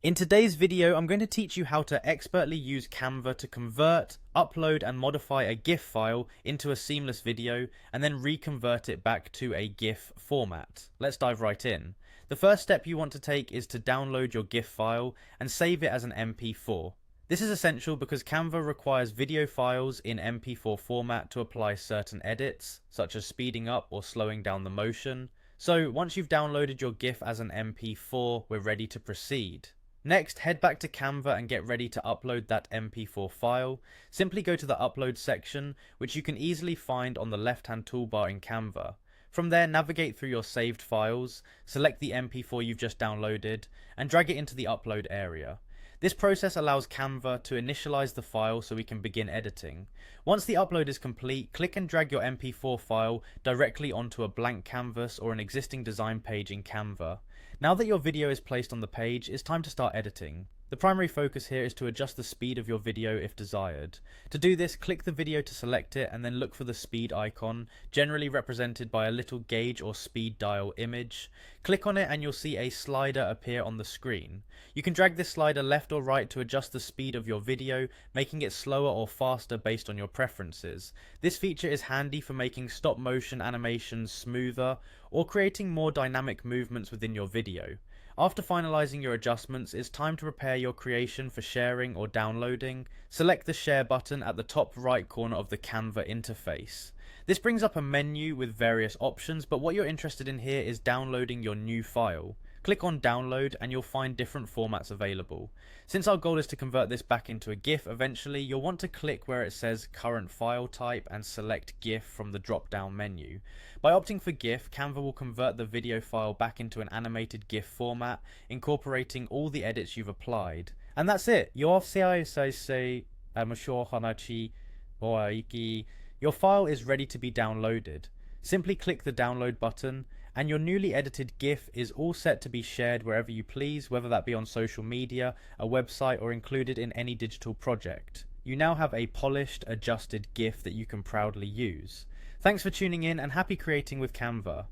In today's video, I'm going to teach you how to expertly use Canva to convert, upload and modify a GIF file into a seamless video and then reconvert it back to a GIF format. Let's dive right in. The first step you want to take is to download your GIF file and save it as an MP4. This is essential because Canva requires video files in MP4 format to apply certain edits, such as speeding up or slowing down the motion. So once you've downloaded your GIF as an MP4, we're ready to proceed. Next, head back to Canva and get ready to upload that MP4 file. Simply go to the upload section, which you can easily find on the left-hand toolbar in Canva. From there, navigate through your saved files, select the MP4 you've just downloaded, and drag it into the upload area. This process allows Canva to initialize the file so we can begin editing. Once the upload is complete, click and drag your MP4 file directly onto a blank canvas or an existing design page in Canva. Now that your video is placed on the page, it's time to start editing. The primary focus here is to adjust the speed of your video if desired. To do this, click the video to select it and then look for the speed icon, generally represented by a little gauge or speed dial image. Click on it and you'll see a slider appear on the screen. You can drag this slider left or right to adjust the speed of your video, making it slower or faster based on your preferences. This feature is handy for making stop motion animations smoother or creating more dynamic movements within your video. After finalizing your adjustments, it's time to prepare your creation for sharing or downloading. Select the share button at the top right corner of the Canva interface. This brings up a menu with various options, but what you're interested in here is downloading your new file. Click on download and you'll find different formats available. Since our goal is to convert this back into a GIF eventually, you'll want to click where it says current file type and select GIF from the drop down menu. By opting for GIF, Canva will convert the video file back into an animated GIF format, incorporating all the edits you've applied. And that's it. Your file is ready to be downloaded. Simply click the download button and your newly edited GIF is all set to be shared wherever you please, whether that be on social media, a website, or included in any digital project. You now have a polished, adjusted GIF that you can proudly use. Thanks for tuning in and happy creating with Canva.